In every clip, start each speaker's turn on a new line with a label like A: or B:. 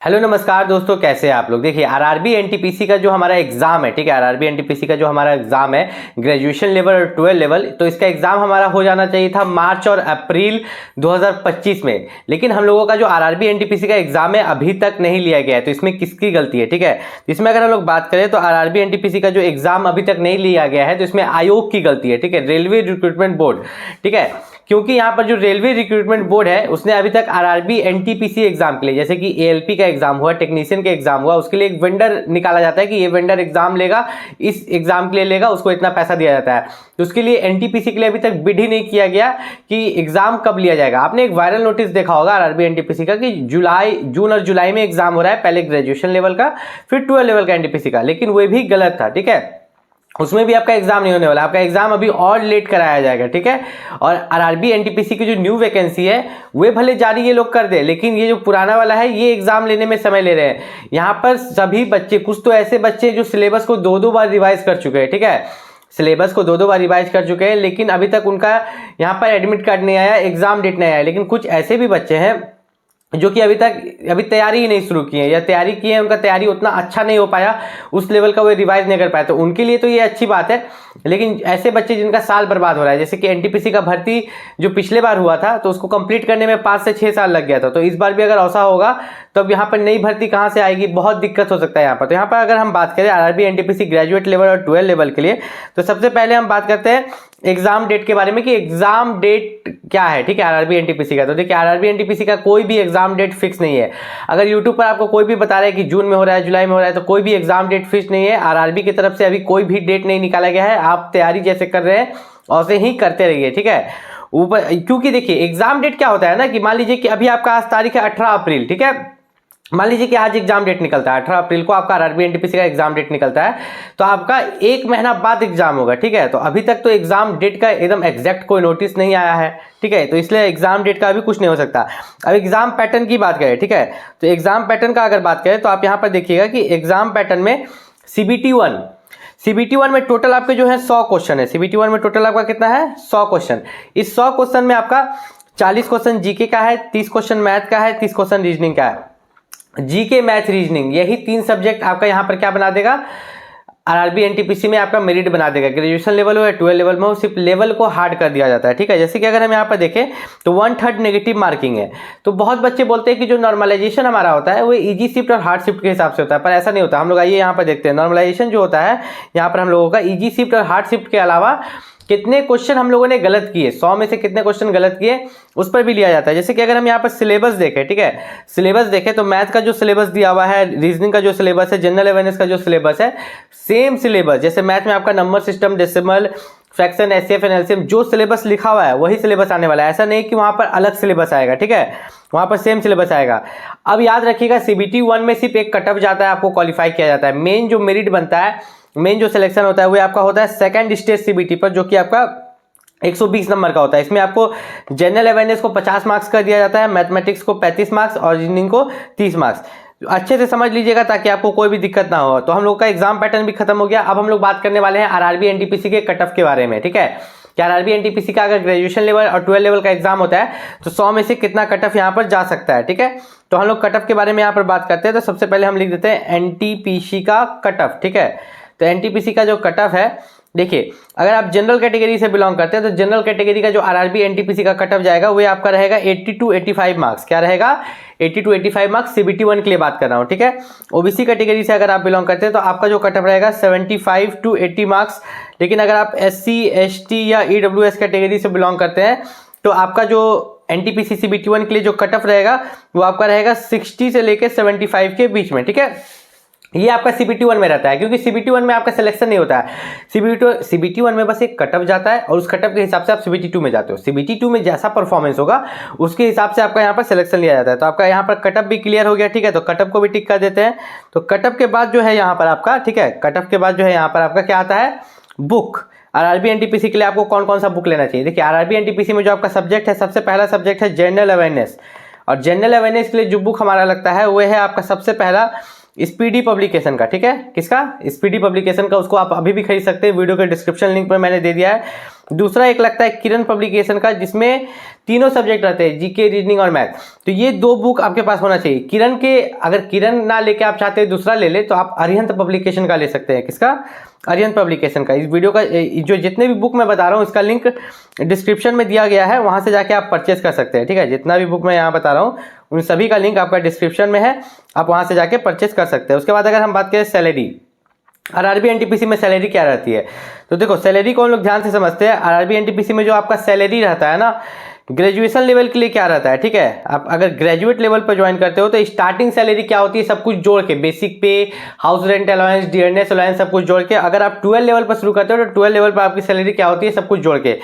A: Hello नमस्कार दोस्तों, कैसे हैं आप लोग। देखिए आरआरबी एनटीपीसी का जो हमारा एग्जाम है, ठीक है, आरआरबी एनटीपीसी का जो हमारा एग्जाम है ग्रेजुएशन लेवल और 12 लेवल, तो इसका एग्जाम हमारा हो जाना चाहिए था मार्च और अप्रैल 2025 में। लेकिन हम लोगों का जो आरआरबी एनटीपीसी का एग्जाम है अभी तक नहीं लिया गया है। तो इसमें किसकी गलती है, ठीक है। तो इसमें अगर हम लोग बात करें तो आरआरबी एनटीपीसी का जो एग्जाम अभी तक नहीं लिया गया है, तो इसमें आयोग की गलती है, ठीक है, रेलवे रिक्रूटमेंट बोर्ड, ठीक है। क्योंकि यहाँ पर जो रेलवे रिक्रूटमेंट बोर्ड है उसने अभी तक आरआरबी एनटीपीसी एग्जाम के लिए, जैसे कि एएलपी का एग्जाम हुआ, टेक्नीशियन का एग्जाम हुआ, उसके लिए एक वेंडर निकाला जाता है कि ये वेंडर एग्जाम लेगा, इस एग्जाम के लिए लेगा, उसको इतना पैसा दिया जाता है। तो उसके लिए एनटीपीसी के लिए अभी तक बिड ही नहीं किया गया कि एग्जाम कब लिया जाएगा। आपने एक वायरल नोटिस देखा होगा आरआरबी एनटीपीसी का कि जून और जुलाई में एग्जाम हो रहा है, पहले ग्रेजुएशन लेवल का, फिर 12 लेवल का एनटीपीसी का, लेकिन वह भी गलत था, ठीक है। उसमें भी आपका एग्जाम नहीं होने वाला, आपका एग्जाम अभी और लेट कराया जाएगा, ठीक है। और आरआरबी एनटीपीसी की जो न्यू वैकेंसी है वे भले जारी ये लोग कर दे, लेकिन ये जो पुराना वाला है ये एग्जाम लेने में समय ले रहे हैं। यहाँ पर सभी बच्चे, कुछ तो ऐसे बच्चे जो सिलेबस को दो बार रिवाइज कर चुके हैं, ठीक है, सिलेबस को दो बार रिवाइज कर चुके हैं, लेकिन अभी तक उनका यहाँ पर एडमिट कार्ड नहीं आया, एग्जाम डेट नहीं आया। लेकिन कुछ ऐसे भी बच्चे हैं जो कि अभी तैयारी ही नहीं शुरू की है, या तैयारी की है, उनका तैयारी उतना अच्छा नहीं हो पाया, उस लेवल का वो रिवाइज नहीं कर पाया, तो उनके लिए तो ये अच्छी बात है। लेकिन ऐसे बच्चे जिनका साल बर्बाद हो रहा है, जैसे कि एनटीपीसी का भर्ती जो पिछले बार हुआ था तो उसको कंप्लीट करने में 5 से 6 साल लग गया था, तो इस बार भी अगर ऐसा होगा तो अब यहाँ पर नई भर्ती कहाँ से आएगी, बहुत दिक्कत हो सकता है यहाँ पर। तो यहाँ पर अगर हम बात करें आरआरबी एनटीपीसी ग्रेजुएट लेवल और 12 लेवल के लिए, तो सबसे पहले हम बात करते हैं एग्जाम डेट के बारे में कि एग्जाम डेट क्या है, ठीक है, आरआरबी एनटीपीसी का। तो देखिए आरआरबी एनटीपीसी का कोई भी एग्जाम डेट फिक्स नहीं है। अगर यूट्यूब पर आपको कोई भी बता रहा है कि जून में हो रहा है, जुलाई में हो रहा है, तो कोई भी एग्जाम डेट फिक्स नहीं है। आरआरबी की तरफ से अभी कोई भी डेट नहीं निकाला गया है। आप तैयारी जैसे कर रहे हैं वैसे ही करते रहिए, ठीक है। ऊपर क्योंकि देखिए एग्जाम डेट क्या होता है ना, कि मान लीजिए कि अभी आपका आज तारीख है 18 अप्रैल, ठीक है, मान लीजिए कि आज एग्जाम डेट निकलता है 18 अप्रैल को आपका आरआरबी एनटीपीसी का एग्जाम डेट निकलता है, तो आपका 1 महीना बाद एग्जाम होगा, ठीक है। तो अभी तक तो एग्जाम डेट का एकदम एग्जैक्ट कोई नोटिस नहीं आया है, ठीक है, तो इसलिए एग्जाम डेट का अभी कुछ नहीं हो सकता। अब एग्जाम पैटर्न की बात करें, ठीक है, तो एग्जाम पैटर्न का अगर बात करें तो आप यहाँ पर देखिएगा कि एग्जाम पैटर्न में सीबीटी 1 में टोटल आपके जो है 100 क्वेश्चन है। सीबीटी 1 में टोटल आपका कितना है, 100 क्वेश्चन। इस 100 क्वेश्चन में आपका 40 क्वेश्चन जीके का है, 30 क्वेश्चन मैथ का है, 30 क्वेश्चन रीजनिंग का है। जीके, मैथ, रीजनिंग, यही 3 सब्जेक्ट आपका यहाँ पर क्या बना देगा, आरआरबी एनटीपीसी में आपका मेरिट बना देगा। ग्रेजुएशन लेवल हो या 12 लेवल में हो, सिर्फ लेवल को हार्ड कर दिया जाता है, ठीक है। जैसे कि अगर हम यहाँ पर देखें तो 1/3 नेगेटिव मार्किंग है। तो बहुत बच्चे बोलते हैं कि जो नॉर्मलाइजेशन हमारा होता है वो इजी शिफ्ट और हार्ड शिफ्ट के हिसाब से होता है, पर ऐसा नहीं होता। हम लोग आइए यहाँ पर देखते हैं, नॉर्मलाइजेशन जो होता है यहाँ पर हम लोगों का इजी शिफ्ट और हार्ड शिफ्ट के अलावा कितने क्वेश्चन हम लोगों ने गलत किए, 100 में से कितने क्वेश्चन गलत किए उस पर भी लिया जाता है। जैसे कि अगर हम यहाँ पर सिलेबस देखें, ठीक है, सिलेबस देखें तो मैथ का जो सिलेबस दिया हुआ है, रीजनिंग का जो सिलेबस है, जनरल अवेयरनेस का जो सिलेबस है, सेम सिलेबस। जैसे मैथ में आपका number system, decimal, fraction, HCF and LCM, जो सिलेबस लिखा हुआ है वही सिलेबस आने वाला है। ऐसा नहीं कि वहाँ पर अलग सिलेबस आएगा, ठीक है, वहाँ पर सेम सिलेबस आएगा। अब याद रखिएगा सीबीटी 1 में सिर्फ एक कट ऑफ जाता है, आपको क्वालिफाई किया जाता है। मेन जो मेरिट बनता है, मेन जो सिलेक्शन होता है वो आपका होता है सेकंड स्टेज सीबीटी पर, जो कि आपका 120 नंबर का होता है। इसमें आपको जनरल अवेयरनेस को 50 मार्क्स का दिया जाता है, मैथमेटिक्स को 35 मार्क्स और रीजनिंग को 30 मार्क्स। अच्छे से समझ लीजिएगा ताकि आपको कोई भी दिक्कत ना हो। तो हम लोग का एग्जाम पैटर्न भी खत्म हो गया। अब हम लोग बात करने वाले हैं आरआरबी एनटीपीसी के कट ऑफ के बारे में, ठीक है। कि आरआरबी एनटीपीसी का अगर ग्रेजुएशन लेवल और 12 लेवल का एग्जाम होता है तो 100 में से कितना कट ऑफ यहाँ पर जा सकता है, ठीक है। तो हम लोग कट ऑफ के बारे में यहाँ पर बात करते हैं। तो सबसे पहले हम लिख देते हैं एनटीपीसी का कट ऑफ, ठीक है। तो एनटीपीसी का जो कट ऑफ है, देखिए अगर आप जनरल कैटेगरी से बिलोंग करते हैं तो जनरल कैटेगरी का जो आरआरबी एनटीपीसी का कट ऑफ जाएगा वो आपका रहेगा 80 to 85 मार्क्स। क्या रहेगा, 80 to 85 मार्क्स। सीबीटी 1 के लिए बात कर रहा हूँ, ठीक है। ओबीसी कैटेगरी से अगर आप बिलोंग करते हैं तो आपका जो कट ऑफ रहेगा 75 to 80 मार्क्स। लेकिन अगर आप एससी, एसटी या ईडब्ल्यूएस कैटेगरी से बिलोंग करते हैं तो आपका जो एनटीपीसी सीबीटी 1 के लिए जो कट ऑफ रहेगा वो आपका रहेगा 60 से लेकर 75 के बीच में, ठीक है। ये आपका सीबीटी 1 में रहता है, क्योंकि सीबीटी 1 में आपका सिलेक्शन नहीं होता है। सीबीटी 1 में बस एक कट ऑफ जाता है और उस कट ऑफ के हिसाब से आप सीबीटी 2 में जाते हो। सीबीटी 2 में जैसा परफॉर्मेंस होगा उसके हिसाब से आपका यहाँ पर सिलेक्शन लिया जाता है। तो आपका यहाँ पर कट ऑफ भी क्लियर हो गया, ठीक है। तो कट ऑफ को भी टिक कर देते हैं। तो कट ऑफ के बाद जो है यहाँ पर आपका, ठीक है, कट ऑफ के बाद जो है यहाँ पर आपका क्या आता है, बुक। आरआरबी एनटीपीसी के लिए आपको कौन कौन सा बुक लेना चाहिए। देखिए आरआरबी एनटीपीसी में जो आपका सब्जेक्ट है, सबसे पहला सब्जेक्ट है जनरल अवेयरनेस। और जनरल अवेयरनेस के लिए जो बुक हमारा लगता है वो है आपका सबसे पहला स्पीडी पब्लिकेशन का, ठीक है, किसका, स्पीडी पब्लिकेशन का, उसको आप अभी भी खरीद सकते हैं, वीडियो के डिस्क्रिप्शन लिंक पर मैंने दे दिया है। दूसरा एक लगता है किरण पब्लिकेशन का, जिसमें तीनों सब्जेक्ट रहते हैं, जीके, रीजनिंग और मैथ। तो ये 2 बुक आपके पास होना चाहिए। किरण के, अगर किरण ना लेके आप चाहते हैं दूसरा ले ले, तो आप अरिहंत पब्लिकेशन का ले सकते हैं। किसका, अरिहंत पब्लिकेशन का। इस वीडियो का जो जितने भी बुक मैं बता रहा हूँ, इसका लिंक डिस्क्रिप्शन में दिया गया है, वहाँ से जाके आप परचेस कर सकते हैं, ठीक है। जितना भी बुक मैं यहाँ बता रहा हूँ, उन सभी का लिंक आपका डिस्क्रिप्शन में है, आप वहाँ से जाके परचेस कर सकते हैं। उसके बाद अगर हम बात करें सैलरी, आरआरबी एनटीपीसी में सैलरी क्या रहती है, तो देखो सैलरी को हम लोग ध्यान से समझते हैं। आरआरबी एनटीपीसी में जो आपका सैलरी रहता है ना, ग्रेजुएशन लेवल के लिए क्या रहता है, ठीक है। आप अगर ग्रेजुएट लेवल पर ज्वाइन करते हो तो स्टार्टिंग सैलरी क्या होती है, सब कुछ जोड़ के, बेसिक पे, house rent allowance, dearness allowance, सब कुछ जोड़ के। अगर आप 12 लेवल पर शुरू करते हो तो 12 लेवल पर आपकी सैलरी क्या होती है, सब कुछ जोड़ के।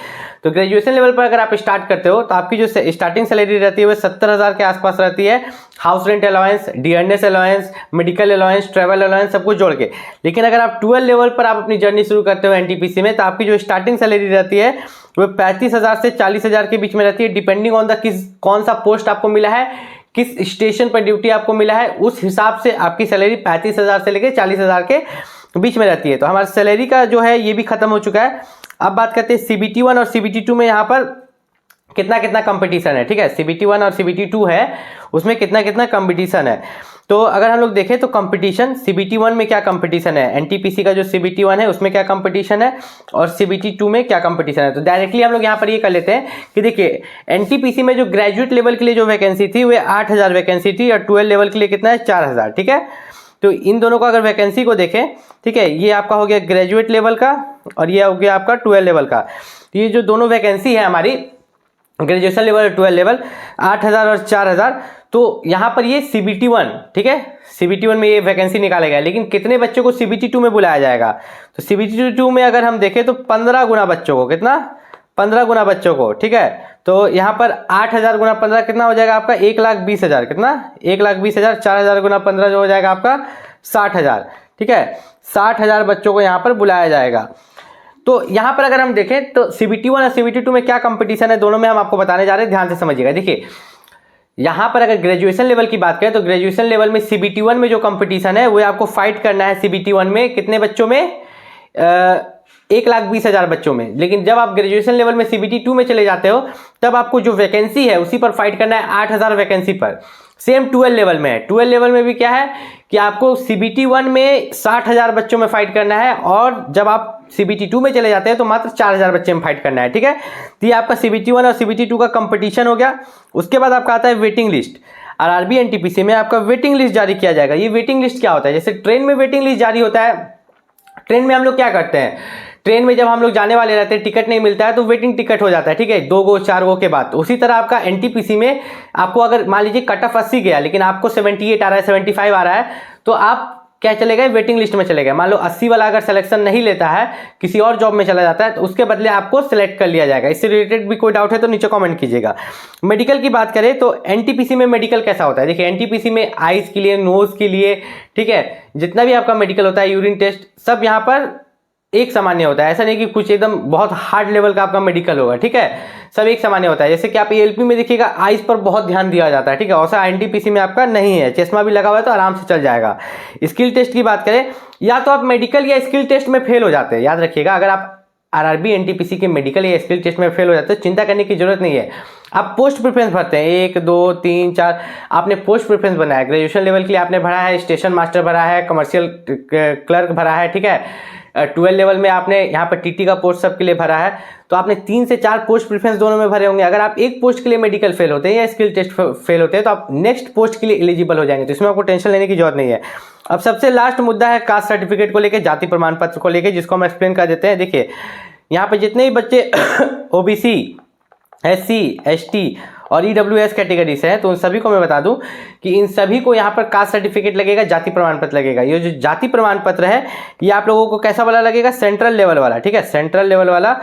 A: तो ग्रेजुएशन लेवल पर अगर आप स्टार्ट करते हो तो आपकी जो स्टार्टिंग सैलरी रहती है वो 70,000 के आसपास रहती है, house rent allowance, dearness allowance, medical allowance, travel allowance, सब कुछ जोड़ के। लेकिन अगर आप 12 लेवल पर आप अपनी जर्नी शुरू करते हो एनटीपीसी में, तो आपकी जो स्टार्टिंग सैलरी रहती है वो 35,000 से 40,000 के बीच में रहती है, डिपेंडिंग ऑन द कौन सा पोस्ट आपको मिला है, किस स्टेशन पर ड्यूटी आपको मिला है, उस हिसाब से आपकी सैलरी 35,000 से लेकर 40,000 के बीच में रहती है। तो हमारी सैलरी का जो है ये भी खत्म हो चुका है। अब बात करते हैं CBT 1 और CBT 2 में यहाँ पर कितना कितना कंपटीशन है, ठीक है। CBT 1 और CBT 2 है, उसमें कितना कितना कंपटीशन है। तो अगर हम लोग देखें तो कंपटीशन CBT 1 में क्या कंपटीशन है, एनटीपीसी का जो CBT 1 है उसमें क्या कंपटीशन है, और CBT 2 में क्या कंपटीशन है। तो डायरेक्टली हम लोग यहाँ पर ये कर लेते हैं कि देखिए एनटीपीसी में जो ग्रेजुएट लेवल के लिए जो वैकेंसी थी वो 8,000 वैकेंसी थी, और 12 लेवल के लिए कितना है, 4,000, ठीक है। तो इन दोनों का अगर वैकेंसी को देखें, ठीक है, ये आपका हो गया ग्रेजुएट लेवल का और ये हो गया आपका 12 लेवल का। तो ये जो दोनों वैकेंसी है हमारी, ग्रेजुएशन लेवल और 12 लेवल, 8,000 और 4,000। तो यहाँ पर ये CBT 1, ठीक है, CBT 1 में ये वैकेंसी निकाला गया। लेकिन कितने बच्चों को CBT 2 में बुलाया जाएगा, तो CBT 2 में अगर हम देखें तो 15 गुना बच्चों को, कितना, 15 गुना बच्चों को, ठीक है। तो यहाँ पर 8,000 गुना 15 कितना हो जाएगा आपका, 1,20,000, कितना, 1,20,000, 4,000 गुना 15 जो हो जाएगा आपका 60,000, ठीक है। 60,000 बच्चों को यहाँ पर बुलाया जाएगा। तो यहाँ पर अगर हम देखें तो CBT 1 और CBT 2 में क्या कंपटीशन है, दोनों में हम आपको बताने जा रहे हैं, ध्यान से समझिएगा। देखिए यहाँ पर अगर ग्रेजुएशन लेवल की बात करें तो ग्रेजुएशन लेवल में CBT 1 में जो कंपटीशन है वो आपको फाइट करना है CBT 1 में कितने बच्चों में, 1,20,000 बच्चों में। लेकिन जब आप ग्रेजुएशन लेवल में CBT 2 में चले जाते हो तब आपको जो वैकेंसी है उसी पर फाइट करना है, 8,000 वैकेंसी पर। सेम 12 लेवल में है, 12 लेवल में भी क्या है कि आपको CBT 1 में 60,000 बच्चों में फाइट करना है, और जब आप CBT 2 में चले जाते हैं तो मात्र 4,000 बच्चे में फाइट करना है, ठीक है। तो ये आपका CBT 1 और CBT 2 का कंपटीशन हो गया। उसके बाद आपका आता है वेटिंग लिस्ट। आरआरबी एनटीपीसी में आपका वेटिंग लिस्ट जारी किया जाएगा। ये वेटिंग लिस्ट क्या होता है, जैसे ट्रेन में वेटिंग लिस्ट जारी होता है, ट्रेन में हम लोग क्या करते हैं, ट्रेन में जब हम लोग जाने वाले रहते हैं, टिकट नहीं मिलता है तो वेटिंग टिकट हो जाता है, ठीक है, 2 गो 4 गो के बाद। उसी तरह आपका एनटीपीसी में आपको अगर मान लीजिए कट ऑफ 80 गया लेकिन आपको 78 आ रहा है, 75 आ रहा है, तो आप क्या चले गए, वेटिंग लिस्ट में चले गए। मान लो 80 वाला अगर सिलेक्शन नहीं लेता है, किसी और जॉब में चला जाता है, तो उसके बदले आपको सिलेक्ट कर लिया जाएगा। इससे रिलेटेड भी कोई डाउट है तो नीचे कमेंट कीजिएगा। मेडिकल की बात करें तो एनटीपीसी में मेडिकल कैसा होता है, देखिए एनटीपीसी में आइज के लिए, नोज के लिए, ठीक है, जितना भी आपका मेडिकल होता है, यूरिन टेस्ट, सब यहाँ पर एक सामान्य होता है। ऐसा नहीं कि कुछ एकदम बहुत हार्ड लेवल का आपका मेडिकल होगा, ठीक है, सब एक सामान्य होता है। जैसे कि आप एएलपी में देखिएगा आइज पर बहुत ध्यान दिया जाता है, ठीक है, वैसा एनटीपीसी में आपका नहीं है, चश्मा भी लगा हुआ है तो आराम से चल जाएगा। स्किल टेस्ट की बात करें, या तो आप मेडिकल या स्किल टेस्ट में फेल हो जाते हैं, याद रखिएगा। अगर आप आरआरबी एनटीपीसी के मेडिकल या स्किल टेस्ट में फेल हो जाते हैं, चिंता करने की जरूरत नहीं है। आप पोस्ट प्रेफरेंस भरते हैं, 1 2 3 4, आपने पोस्ट प्रेफरेंस बनाया, ग्रेजुएशन लेवल के लिए आपने भरा है, स्टेशन मास्टर भरा है, कमर्शियल क्लर्क भरा है, ठीक है, 12 लेवल में आपने यहाँ पर टीटी का पोस्ट सबके लिए भरा है, तो आपने 3 से 4 पोस्ट प्रेफरेंस दोनों में भरे होंगे। अगर आप एक पोस्ट के लिए मेडिकल फेल होते हैं या स्किल टेस्ट फेल होते हैं तो आप नेक्स्ट पोस्ट के लिए एलिजिबल हो जाएंगे, तो इसमें आपको टेंशन लेने की जरूरत नहीं है। अब सबसे लास्ट मुद्दा है कास्ट सर्टिफिकेट को लेकर, जाति प्रमाण पत्र को लेकर, जिसको हम एक्सप्लेन कर देते हैं। देखिए यहाँ पे जितने भी बच्चे OBC, SC, ST और EWS कैटेगरी से है, तो उन सभी को मैं बता दूं कि इन सभी को यहाँ पर कास्ट सर्टिफिकेट लगेगा, जाति प्रमाण पत्र लगेगा। ये जो जाति प्रमाण पत्र है ये आप लोगों को कैसा वाला लगेगा, सेंट्रल लेवल वाला, ठीक है, सेंट्रल लेवल वाला।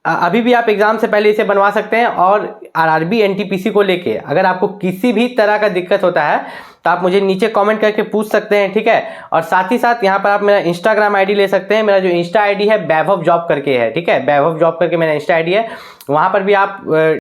A: अभी भी आप एग्जाम से पहले इसे बनवा सकते हैं। और आरआरबी एनटीपीसी को लेके अगर आपको किसी भी तरह का दिक्कत होता है तो आप मुझे नीचे कमेंट करके पूछ सकते हैं, ठीक है। और साथ ही साथ यहाँ पर आप मेरा इंस्टाग्राम आईडी ले सकते हैं। मेरा जो इंस्टा आईडी है वैभव जॉब करके है, ठीक है, वैभव जॉब करके मेरा इंस्टा आईडी है, वहाँ पर भी आप